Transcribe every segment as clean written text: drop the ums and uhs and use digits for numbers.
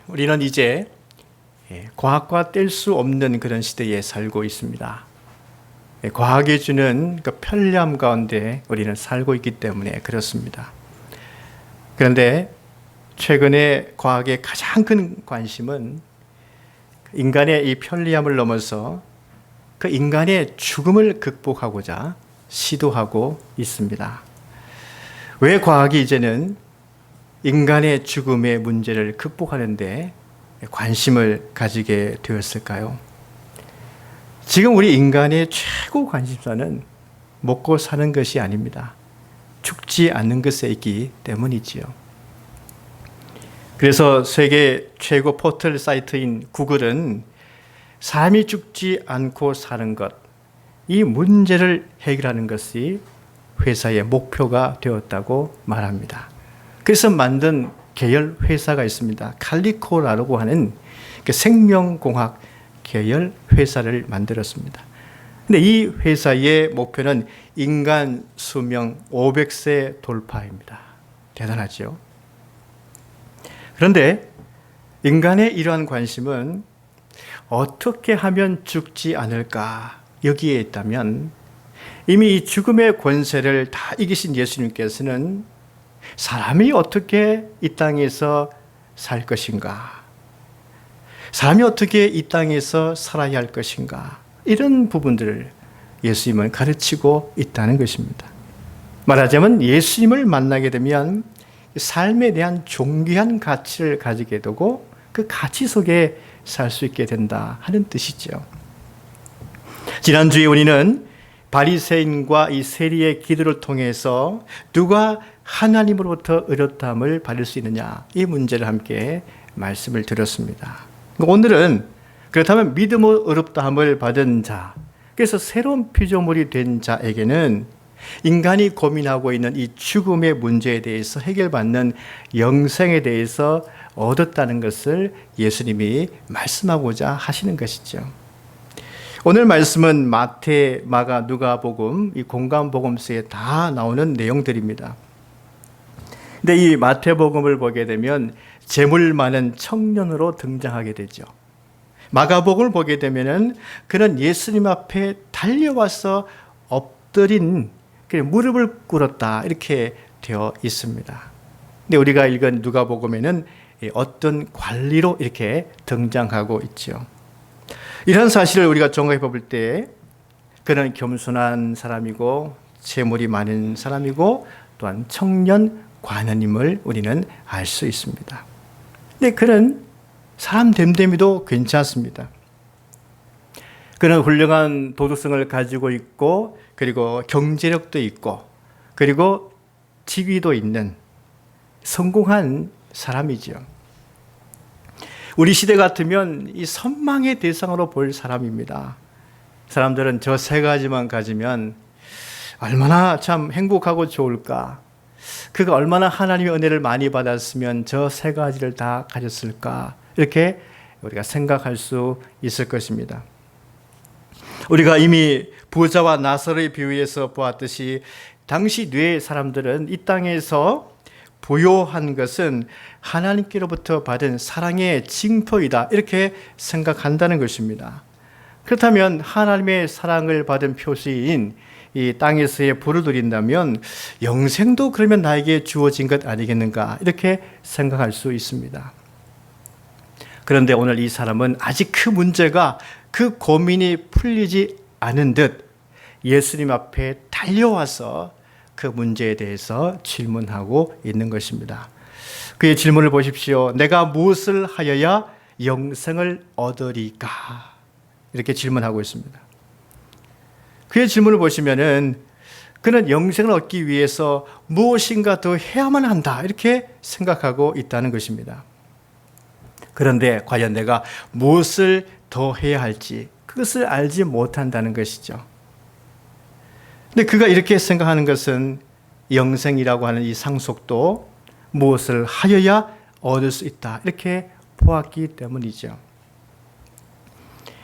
우리는 이제 과학과 뗄 수 없는 그런 시대에 살고 있습니다. 과학이 주는 그 편리함 가운데 우리는 살고 있기 때문에 그렇습니다. 그런데 최근에 과학의 가장 큰 관심은 인간의 이 편리함을 넘어서 그 인간의 죽음을 극복하고자 시도하고 있습니다. 왜 과학이 이제는 인간의 죽음의 문제를 극복하는 데 관심을 가지게 되었을까요? 지금 우리 인간의 최고 관심사는 먹고 사는 것이 아닙니다. 죽지 않는 것에 있기 때문이지요. 그래서 세계 최고 포털 사이트인 구글은 삶이 죽지 않고 사는 것, 이 문제를 해결하는 것이 회사의 목표가 되었다고 말합니다. 그래서 만든 계열 회사가 있습니다. 칼리코라고 하는 생명공학 계열 회사를 만들었습니다. 근데 이 회사의 목표는 인간 수명 500세 돌파입니다. 대단하죠? 그런데 인간의 이러한 관심은 어떻게 하면 죽지 않을까 여기에 있다면 이미 이 죽음의 권세를 다 이기신 예수님께서는 사람이 어떻게 이 땅에서 살 것인가? 사람이 어떻게 이 땅에서 살아야 할 것인가? 이런 부분들을 예수님은 가르치고 있다는 것입니다. 말하자면 예수님을 만나게 되면 삶에 대한 존귀한 가치를 가지게 되고 그 가치 속에 살 수 있게 된다 하는 뜻이죠. 지난주에 우리는 바리새인과 이 세리의 기도를 통해서 누가 하나님으로부터 의롭다함을 받을 수 있느냐 이 문제를 함께 말씀을 드렸습니다. 오늘은 그렇다면 믿음으로 의롭다함을 받은 자, 그래서 새로운 피조물이 된 자에게는 인간이 고민하고 있는 이 죽음의 문제에 대해서 해결받는 영생에 대해서 얻었다는 것을 예수님이 말씀하고자 하시는 것이죠. 오늘 말씀은 마태, 마가, 누가복음, 이 공관복음서에 다 나오는 내용들입니다. 근데 이 마태복음을 보게 되면 재물 많은 청년으로 등장하게 되죠. 마가복음을 보게 되면은 그는 예수님 앞에 달려와서 엎드린 무릎을 꿇었다 이렇게 되어 있습니다. 근데 우리가 읽은 누가복음에는 어떤 관리로 이렇게 등장하고 있죠. 이런 사실을 우리가 종합해 볼 때 그는 겸손한 사람이고 재물이 많은 사람이고 또한 청년 관원임을 우리는 알 수 있습니다. 근데 그는 사람 됨됨이도 괜찮습니다. 그는 훌륭한 도덕성을 가지고 있고 그리고 경제력도 있고 그리고 직위도 있는 성공한 사람이죠. 우리 시대 같으면 이 선망의 대상으로 볼 사람입니다. 사람들은 저 세 가지만 가지면 얼마나 참 행복하고 좋을까? 그가 얼마나 하나님의 은혜를 많이 받았으면 저 세 가지를 다 가졌을까? 이렇게 우리가 생각할 수 있을 것입니다. 우리가 이미 부자와 나사로의 비유에서 보았듯이 당시 뇌 사람들은 이 땅에서 부요한 것은 하나님께로부터 받은 사랑의 징표이다 이렇게 생각한다는 것입니다. 그렇다면 하나님의 사랑을 받은 표시인 이 땅에서의 부를 누린다면 영생도 그러면 나에게 주어진 것 아니겠는가 이렇게 생각할 수 있습니다. 그런데 오늘 이 사람은 아직 그 문제가 그 고민이 풀리지 않은 듯 예수님 앞에 달려와서 그 문제에 대해서 질문하고 있는 것입니다. 그의 질문을 보십시오. 내가 무엇을 하여야 영생을 얻으리까? 이렇게 질문하고 있습니다. 그의 질문을 보시면은 그는 영생을 얻기 위해서 무엇인가 더 해야만 한다 이렇게 생각하고 있다는 것입니다. 그런데 과연 내가 무엇을 더 해야 할지 그것을 알지 못한다는 것이죠. 근데 그가 이렇게 생각하는 것은 영생이라고 하는 이 상속도 무엇을 하여야 얻을 수 있다 이렇게 보았기 때문이죠.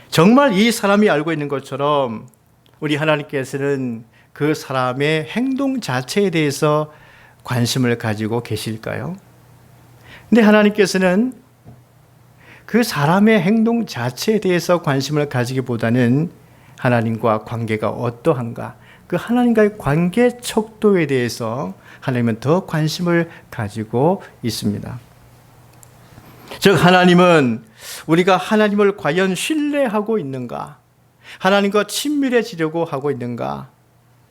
정말 이 사람이 알고 있는 것처럼 우리 하나님께서는 그 사람의 행동 자체에 대해서 관심을 가지고 계실까요? 근데 하나님께서는 그 사람의 행동 자체에 대해서 관심을 가지기보다는 하나님과 관계가 어떠한가, 그 하나님과의 관계 척도에 대해서 하나님은 더 관심을 가지고 있습니다. 즉 하나님은 우리가 하나님을 과연 신뢰하고 있는가, 하나님과 친밀해지려고 하고 있는가,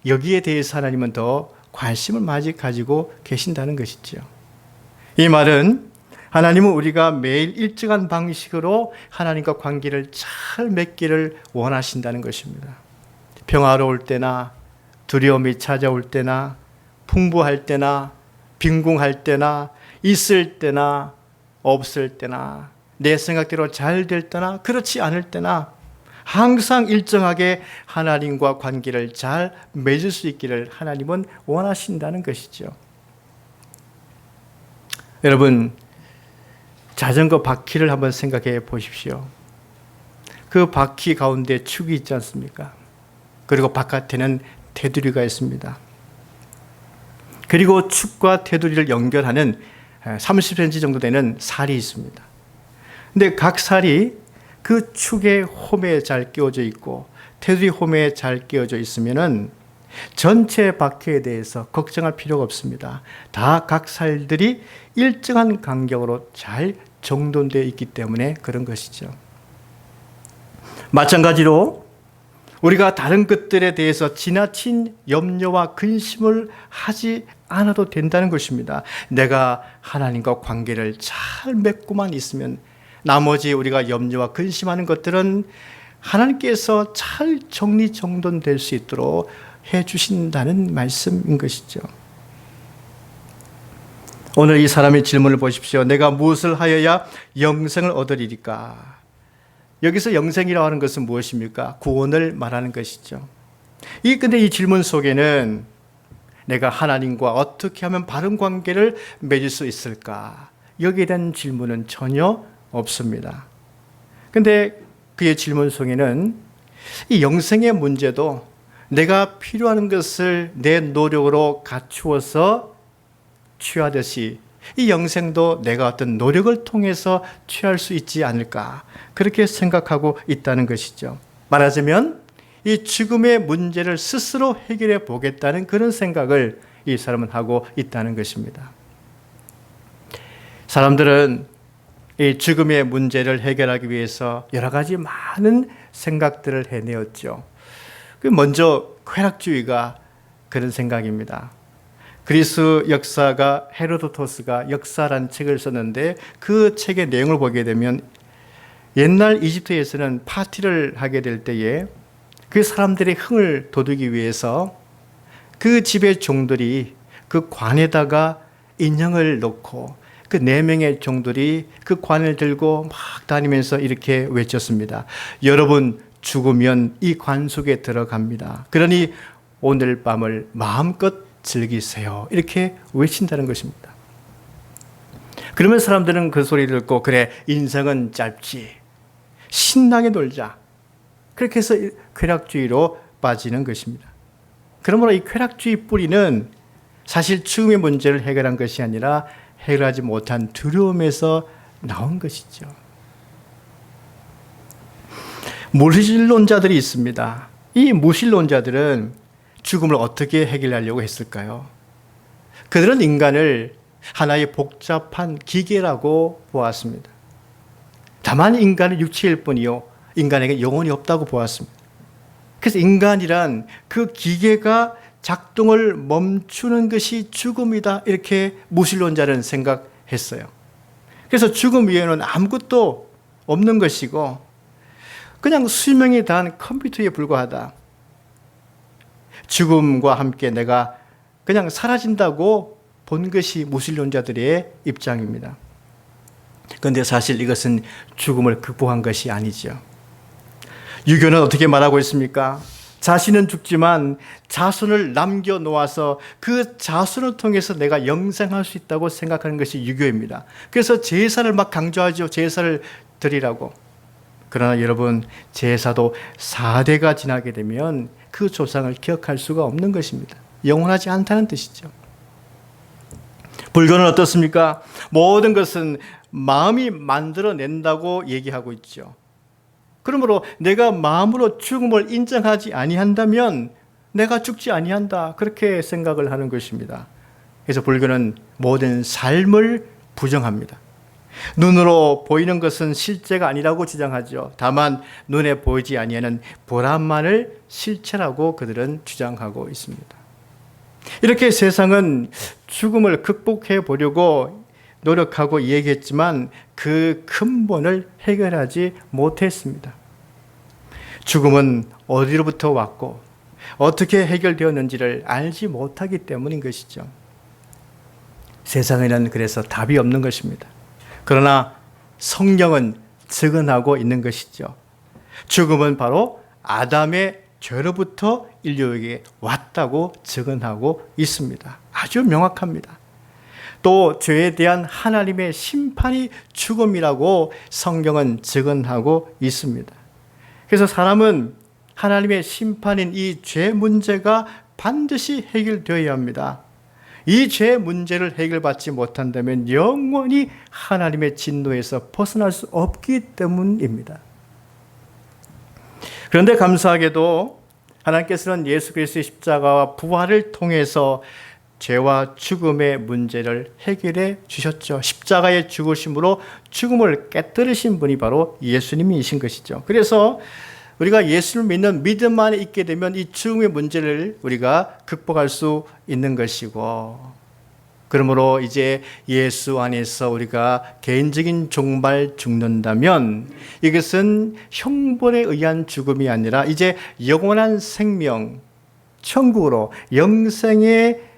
여기에 대해서 하나님은 더 관심을 많이 가지고 계신다는 것이죠. 이 말은 하나님은 우리가 매일 일정한 방식으로 하나님과 관계를 잘 맺기를 원하신다는 것입니다. 평화로울 때나 두려움이 찾아올 때나 풍부할 때나 빈궁할 때나 있을 때나 없을 때나 내 생각대로 잘 될 때나 그렇지 않을 때나 항상 일정하게 하나님과 관계를 잘 맺을 수 있기를 하나님은 원하신다는 것이죠. 여러분, 자전거 바퀴를 한번 생각해 보십시오. 그 바퀴 가운데 축이 있지 않습니까? 그리고 바깥에는 테두리가 있습니다. 그리고 축과 테두리를 연결하는 30cm 정도 되는 살이 있습니다. 근데 각 살이 그 축의 홈에 잘 끼워져 있고 테두리 홈에 잘 끼워져 있으면은 전체 바퀴에 대해서 걱정할 필요가 없습니다. 다 각 살들이 일정한 간격으로 잘 정돈되어 있기 때문에 그런 것이죠. 마찬가지로 우리가 다른 것들에 대해서 지나친 염려와 근심을 하지 않아도 된다는 것입니다. 내가 하나님과 관계를 잘 맺고만 있으면 나머지 우리가 염려와 근심하는 것들은 하나님께서 잘 정리정돈될 수 있도록 해주신다는 말씀인 것이죠. 오늘 이 사람의 질문을 보십시오. 내가 무엇을 하여야 영생을 얻으리까? 여기서 영생이라고 하는 것은 무엇입니까? 구원을 말하는 것이죠. 근데 이 질문 속에는 내가 하나님과 어떻게 하면 바른 관계를 맺을 수 있을까? 여기에 대한 질문은 전혀 없습니다. 근데 그의 질문 속에는 이 영생의 문제도 내가 필요한 것을 내 노력으로 갖추어서 취하듯이 이 영생도 내가 어떤 노력을 통해서 취할 수 있지 않을까, 그렇게 생각하고 있다는 것이죠. 말하자면 이 죽음의 문제를 스스로 해결해 보겠다는 그런 생각을 이 사람은 하고 있다는 것입니다. 사람들은 이 죽음의 문제를 해결하기 위해서 여러 가지 많은 생각들을 해내었죠. 먼저 쾌락주의가 그런 생각입니다. 그리스 역사가 헤로도토스가 역사라는 책을 썼는데 그 책의 내용을 보게 되면 옛날 이집트에서는 파티를 하게 될 때에 그 사람들의 흥을 돋우기 위해서 그 집의 종들이 그 관에다가 인형을 놓고 그 4명의 종들이 그 관을 들고 막 다니면서 이렇게 외쳤습니다. 여러분 죽으면 이 관 속에 들어갑니다. 그러니 오늘 밤을 마음껏 즐기세요. 이렇게 외친다는 것입니다. 그러면 사람들은 그 소리를 듣고 그래 인생은 짧지 신나게 놀자, 그렇게 해서 쾌락주의로 빠지는 것입니다. 그러므로 이 쾌락주의 뿌리는 사실 죽음의 문제를 해결한 것이 아니라 해결하지 못한 두려움에서 나온 것이죠. 무신론자들이 있습니다. 이 무신론자들은 죽음을 어떻게 해결하려고 했을까요? 그들은 인간을 하나의 복잡한 기계라고 보았습니다. 다만 인간은 육체일 뿐이요 인간에게 영혼이 없다고 보았습니다. 그래서 인간이란 그 기계가 작동을 멈추는 것이 죽음이다, 이렇게 무신론자는 생각했어요. 그래서 죽음 위에는 아무것도 없는 것이고 그냥 수명이 다한 컴퓨터에 불과하다. 죽음과 함께 내가 그냥 사라진다고 본 것이 무신론자들의 입장입니다. 그런데 사실 이것은 죽음을 극복한 것이 아니죠. 유교는 어떻게 말하고 있습니까? 자신은 죽지만 자손을 남겨놓아서 그 자손을 통해서 내가 영생할 수 있다고 생각하는 것이 유교입니다. 그래서 제사를 막 강조하죠. 제사를 드리라고. 그러나 여러분, 제사도 4대가 지나게 되면 그 조상을 기억할 수가 없는 것입니다. 영원하지 않다는 뜻이죠. 불교는 어떻습니까? 모든 것은 마음이 만들어낸다고 얘기하고 있죠. 그러므로 내가 마음으로 죽음을 인정하지 아니한다면 내가 죽지 아니한다, 그렇게 생각을 하는 것입니다. 그래서 불교는 모든 삶을 부정합니다. 눈으로 보이는 것은 실제가 아니라고 주장하죠. 다만 눈에 보이지 아니하는 보람만을 실체라고 그들은 주장하고 있습니다. 이렇게 세상은 죽음을 극복해 보려고 노력하고 얘기했지만 그 근본을 해결하지 못했습니다. 죽음은 어디로부터 왔고 어떻게 해결되었는지를 알지 못하기 때문인 것이죠. 세상에는 그래서 답이 없는 것입니다. 그러나 성경은 증언하고 있는 것이죠. 죽음은 바로 아담의 죄로부터 인류에게 왔다고 증언하고 있습니다. 아주 명확합니다. 또 죄에 대한 하나님의 심판이 죽음이라고 성경은 증언하고 있습니다. 그래서 사람은 하나님의 심판인 이 죄 문제가 반드시 해결되어야 합니다. 이 죄 문제를 해결받지 못한다면 영원히 하나님의 진노에서 벗어날 수 없기 때문입니다. 그런데 감사하게도 하나님께서는 예수 그리스도의 십자가와 부활을 통해서 죄와 죽음의 문제를 해결해 주셨죠. 십자가의 죽으심으로 죽음을 깨뜨리신 분이 바로 예수님이신 것이죠. 그래서 우리가 예수를 믿는 믿음 안에 있게 되면 이 죽음의 문제를 우리가 극복할 수 있는 것이고, 그러므로 이제 예수 안에서 우리가 개인적인 종말 죽는다면 이것은 형벌에 의한 죽음이 아니라 이제 영원한 생명, 천국으로 영생의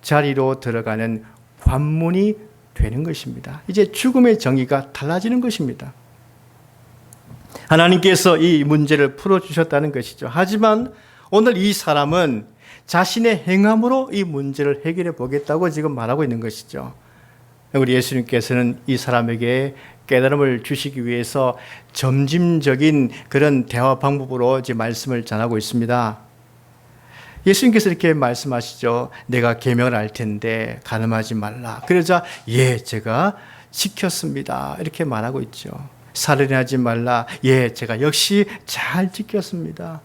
자리로 들어가는 관문이 되는 것입니다. 이제 죽음의 정의가 달라지는 것입니다. 하나님께서 이 문제를 풀어주셨다는 것이죠. 하지만 오늘 이 사람은 자신의 행함으로 이 문제를 해결해 보겠다고 지금 말하고 있는 것이죠. 우리 예수님께서는 이 사람에게 깨달음을 주시기 위해서 점진적인 그런 대화 방법으로 이제 말씀을 전하고 있습니다. 예수님께서 이렇게 말씀하시죠. 내가 계명을 알 텐데 간음하지 말라. 그러자 예, 제가 지켰습니다, 이렇게 말하고 있죠. 살인하지 말라. 예, 제가 역시 잘 지켰습니다.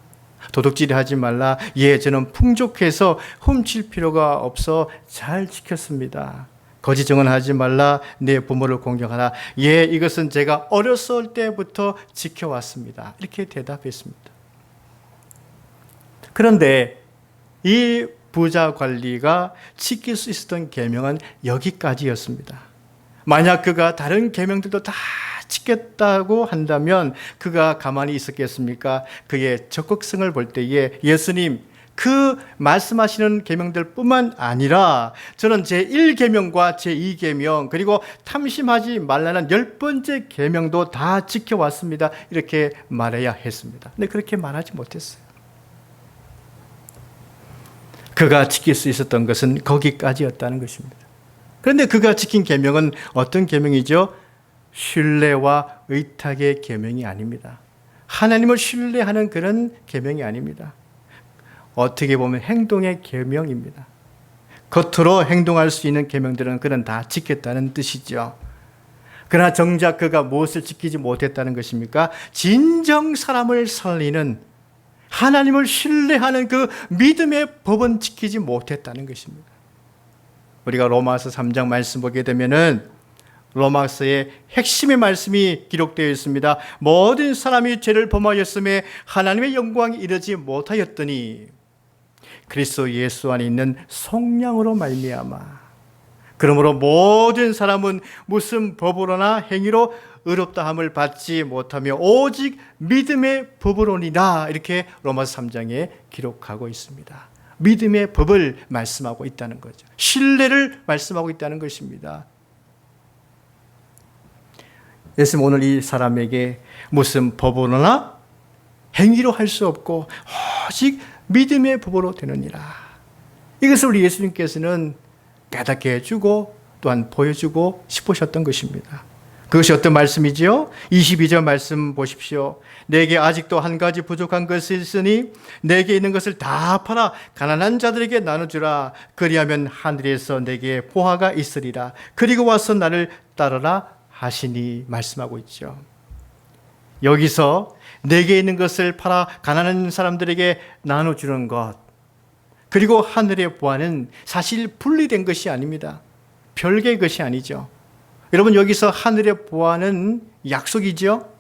도둑질이 하지 말라. 예, 저는 풍족해서 훔칠 필요가 없어 잘 지켰습니다. 거짓 증언하지 말라. 내 부모를 공경하라. 예, 이것은 제가 어렸을 때부터 지켜왔습니다, 이렇게 대답했습니다. 그런데 이 부자 관리가 지킬 수 있었던 계명은 여기까지였습니다. 만약 그가 다른 계명들도 다 지켰다고 한다면 그가 가만히 있었겠습니까? 그의 적극성을 볼 때에 예수님, 그 말씀하시는 계명들 뿐만 아니라 저는 제1계명과 제2계명 그리고 탐심하지 말라는 10번째 계명도 다 지켜왔습니다, 이렇게 말해야 했습니다. 근데 그렇게 말하지 못했어요. 그가 지킬 수 있었던 것은 거기까지였다는 것입니다. 그런데 그가 지킨 계명은 어떤 계명이죠? 신뢰와 의탁의 계명이 아닙니다. 하나님을 신뢰하는 그런 계명이 아닙니다. 어떻게 보면 행동의 계명입니다. 겉으로 행동할 수 있는 계명들은 그는 다 지켰다는 뜻이죠. 그러나 정작 그가 무엇을 지키지 못했다는 것입니까? 진정 사람을 살리는, 하나님을 신뢰하는 그 믿음의 법은 지키지 못했다는 것입니다. 우리가 로마서 3장 말씀 보게 되면은 로마서의 핵심의 말씀이 기록되어 있습니다. 모든 사람이 죄를 범하였음에 하나님의 영광이 이르지 못하였더니 그리스도 예수 안에 있는 속량으로 말미암아. 그러므로 모든 사람은 무슨 법으로나 행위로 의롭다함을 받지 못하며 오직 믿음의 법으로니라, 이렇게 로마서 3장에 기록하고 있습니다. 믿음의 법을 말씀하고 있다는 거죠. 신뢰를 말씀하고 있다는 것입니다. 예수님 오늘 이 사람에게 무슨 법으로나 행위로 할 수 없고 오직 믿음의 법으로 되느니라, 이것을 우리 예수님께서는 깨닫게 해주고 또한 보여주고 싶으셨던 것입니다. 그것이 어떤 말씀이지요? 22절 말씀 보십시오. 내게 아직도 한 가지 부족한 것이 있으니 내게 있는 것을 다 팔아 가난한 자들에게 나눠주라. 그리하면 하늘에서 내게 보화가 있으리라. 그리고 와서 나를 따르라 하시니 말씀하고 있죠. 여기서 내게 있는 것을 팔아 가난한 사람들에게 나눠주는 것, 그리고 하늘의 보화는 사실 분리된 것이 아닙니다. 별개의 것이 아니죠. 여러분, 여기서 하늘의 보화는 약속이죠.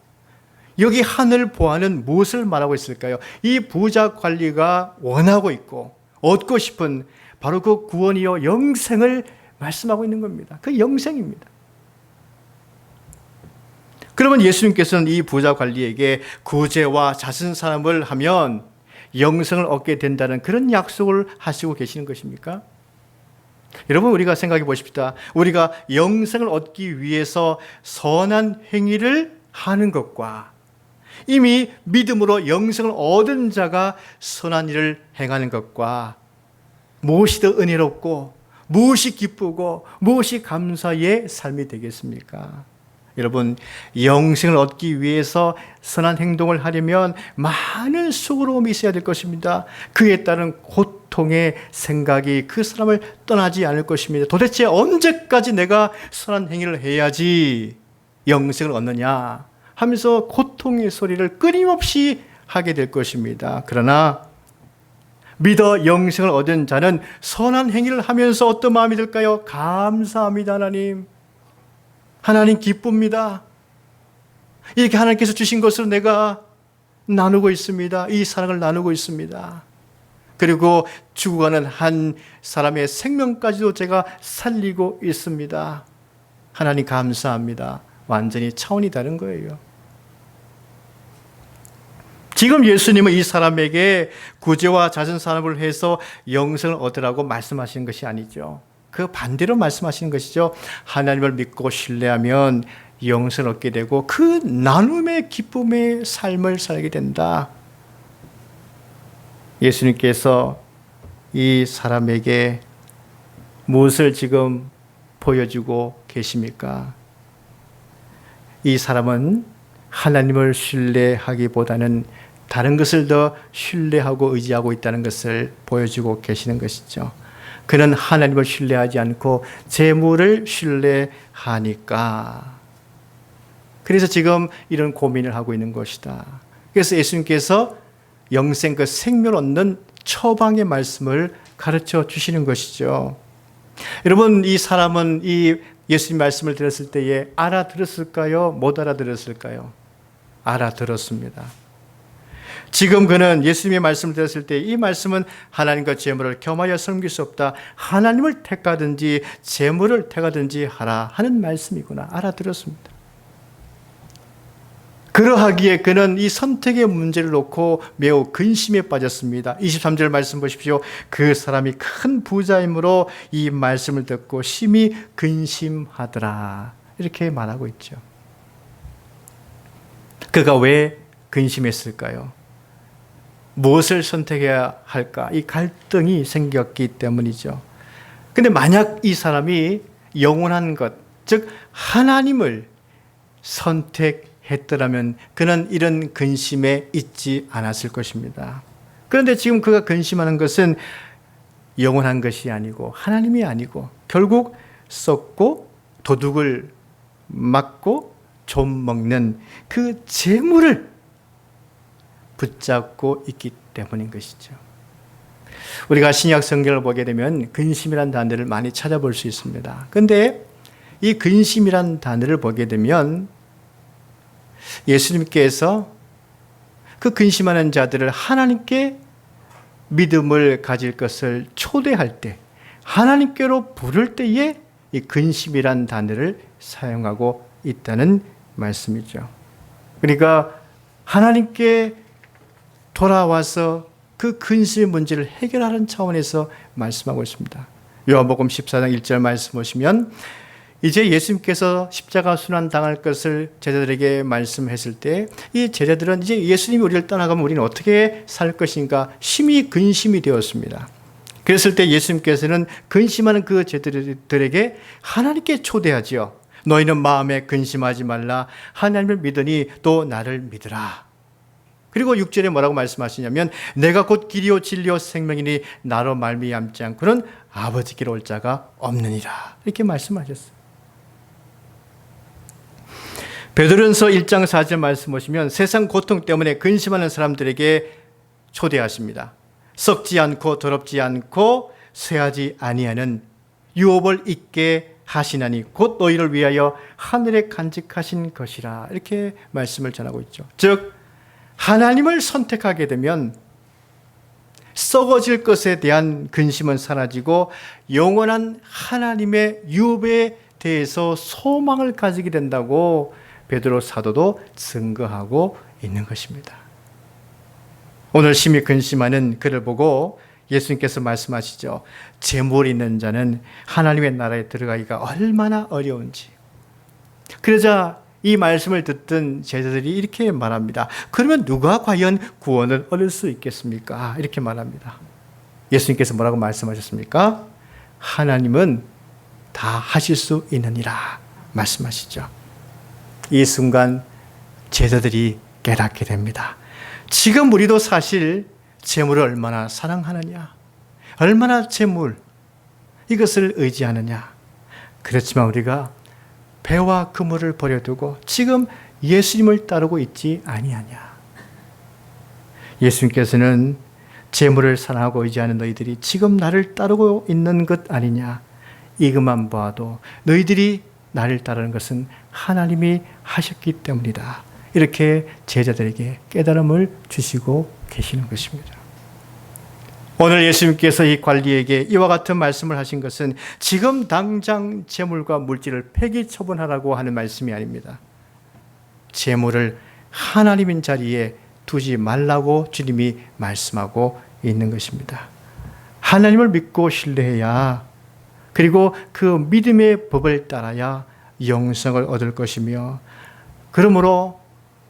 여기 하늘 보화는 무엇을 말하고 있을까요? 이 부자 관리가 원하고 있고 얻고 싶은 바로 그 구원이요 영생을 말씀하고 있는 겁니다. 그 영생입니다. 그러면 예수님께서는 이 부자 관리에게 구제와 자선사람을 하면 영생을 얻게 된다는 그런 약속을 하시고 계시는 것입니까? 여러분, 우리가 생각해 보십시다. 우리가 영생을 얻기 위해서 선한 행위를 하는 것과 이미 믿음으로 영생을 얻은 자가 선한 일을 행하는 것과 무엇이 더 은혜롭고 무엇이 기쁘고 무엇이 감사의 삶이 되겠습니까? 여러분, 영생을 얻기 위해서 선한 행동을 하려면 많은 수고로움이 있어야 될 것입니다. 그에 따른 고통의 생각이 그 사람을 떠나지 않을 것입니다. 도대체 언제까지 내가 선한 행위를 해야지 영생을 얻느냐 하면서 고통의 소리를 끊임없이 하게 될 것입니다. 그러나 믿어 영생을 얻은 자는 선한 행위를 하면서 어떤 마음이 들까요? 감사합니다, 하나님. 하나님 기쁩니다. 이렇게 하나님께서 주신 것을 내가 나누고 있습니다. 이 사랑을 나누고 있습니다. 그리고 죽어가는 한 사람의 생명까지도 제가 살리고 있습니다. 하나님 감사합니다. 완전히 차원이 다른 거예요. 지금 예수님은 이 사람에게 구제와 자선사람을 해서 영생을 얻으라고 말씀하시는 것이 아니죠. 그 반대로 말씀하시는 것이죠. 하나님을 믿고 신뢰하면 영생을 얻게 되고 그 나눔의 기쁨의 삶을 살게 된다. 예수님께서 이 사람에게 무엇을 지금 보여주고 계십니까? 이 사람은 하나님을 신뢰하기보다는 다른 것을 더 신뢰하고 의지하고 있다는 것을 보여주고 계시는 것이죠. 그는 하나님을 신뢰하지 않고 재물을 신뢰하니까. 그래서 지금 이런 고민을 하고 있는 것이다. 그래서 예수님께서 영생, 그 생명을 얻는 처방의 말씀을 가르쳐 주시는 것이죠. 여러분, 이 사람은 이 예수님 말씀을 들었을 때에 알아들었을까요? 못 알아들었을까요? 알아들었습니다. 지금 그는 예수님의 말씀을 들었을 때 이 말씀은 하나님과 재물을 겸하여 섬길 수 없다. 하나님을 택하든지 재물을 택하든지 하라 하는 말씀이구나. 알아들었습니다. 그러하기에 그는 이 선택의 문제를 놓고 매우 근심에 빠졌습니다. 23절 말씀 보십시오. 그 사람이 큰 부자이므로 이 말씀을 듣고 심히 근심하더라. 이렇게 말하고 있죠. 그가 왜 근심했을까요? 무엇을 선택해야 할까? 이 갈등이 생겼기 때문이죠. 근데 만약 이 사람이 영원한 것, 즉 하나님을 선택했더라면 그는 이런 근심에 있지 않았을 것입니다. 그런데 지금 그가 근심하는 것은 영원한 것이 아니고 하나님이 아니고 결국 썩고 도둑을 맞고 좀 먹는 그 재물을 붙잡고 있기 때문인 것이죠. 우리가 신약 성경을 보게 되면 근심이라는 단어를 많이 찾아볼 수 있습니다. 그런데 이 근심이라는 단어를 보게 되면 예수님께서 그 근심하는 자들을 하나님께 믿음을 가질 것을 초대할 때, 하나님께로 부를 때에 이 근심이라는 단어를 사용하고 있다는 말씀이죠. 그러니까 하나님께 돌아와서 그 근심의 문제를 해결하는 차원에서 말씀하고 있습니다. 요한복음 14장 1절 말씀 보시면 이제 예수님께서 십자가 순환 당할 것을 제자들에게 말씀했을 때 이 제자들은 이제 예수님이 우리를 떠나가면 우리는 어떻게 살 것인가 심히 근심이 되었습니다. 그랬을 때 예수님께서는 근심하는 그 제자들에게 하나님께 초대하지요. 너희는 마음에 근심하지 말라. 하나님을 믿으니 또 나를 믿으라. 그리고 6절에 뭐라고 말씀하시냐면 내가 곧 길이요 진리요 생명이니 나로 말미암지 않고는 아버지께로 올 자가 없느니라. 이렇게 말씀하셨어요. 베드로전서 1장 4절 말씀 보시면 세상 고통 때문에 근심하는 사람들에게 초대하십니다. 썩지 않고 더럽지 않고 쇠하지 아니하는 유업을 잊게 하시나니 곧 너희를 위하여 하늘에 간직하신 것이라. 이렇게 말씀을 전하고 있죠. 즉 하나님을 선택하게 되면 썩어질 것에 대한 근심은 사라지고 영원한 하나님의 유업에 대해서 소망을 가지게 된다고 베드로 사도도 증거하고 있는 것입니다. 오늘 심히 근심하는 그를 보고 예수님께서 말씀하시죠. 재물 있는 자는 하나님의 나라에 들어가기가 얼마나 어려운지. 그러자 이 말씀을 듣던 제자들이 이렇게 말합니다. 그러면 누가 과연 구원을 얻을 수 있겠습니까? 이렇게 말합니다. 예수님께서 뭐라고 말씀하셨습니까? 하나님은 다 하실 수 있느니라 말씀하시죠. 이 순간 제자들이 깨닫게 됩니다. 지금 우리도 사실 재물을 얼마나 사랑하느냐, 얼마나 재물 이것을 의지하느냐. 그렇지만 우리가 배와 그물을 버려두고 지금 예수님을 따르고 있지 아니하냐. 예수님께서는 재물을 사랑하고 의지하는 너희들이 지금 나를 따르고 있는 것 아니냐. 이것만 봐도 너희들이 나를 따르는 것은 하나님이 하셨기 때문이다. 이렇게 제자들에게 깨달음을 주시고 계시는 것입니다. 오늘 예수님께서 이 관리에게 이와 같은 말씀을 하신 것은 지금 당장 재물과 물질을 폐기 처분하라고 하는 말씀이 아닙니다. 재물을 하나님인 자리에 두지 말라고 주님이 말씀하고 있는 것입니다. 하나님을 믿고 신뢰해야, 그리고 그 믿음의 법을 따라야 영생을 얻을 것이며, 그러므로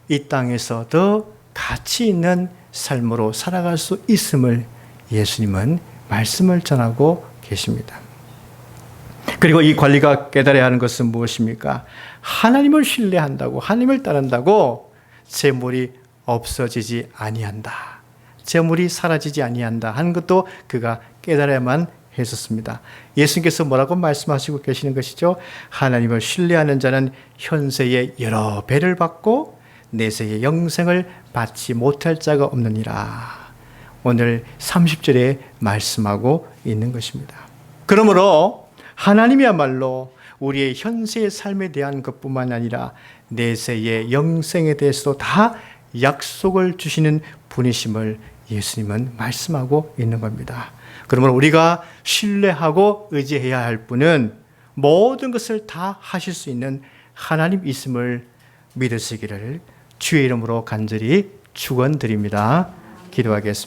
이 땅에서 더 가치 있는 삶으로 살아갈 수 있음을 예수님은 말씀을 전하고 계십니다. 그리고 이 관리가 깨달아야 하는 것은 무엇입니까? 하나님을 신뢰한다고, 하나님을 따른다고 재물이 없어지지 아니한다, 재물이 사라지지 아니한다 하는 것도 그가 깨달아야만 했었습니다. 예수님께서 뭐라고 말씀하시고 계시는 것이죠? 하나님을 신뢰하는 자는 현세에 여러 배를 받고 내세의 영생을 받지 못할 자가 없느니라. 오늘 30절에 말씀하고 있는 것입니다. 그러므로 하나님이야말로 우리의 현세의 삶에 대한 것뿐만 아니라 내세의 영생에 대해서도 다 약속을 주시는 분이심을 예수님은 말씀하고 있는 겁니다. 그러므로 우리가 신뢰하고 의지해야 할 분은 모든 것을 다 하실 수 있는 하나님 있음을 믿으시기를 주의 이름으로 간절히 축원드립니다. 기도하겠습니다.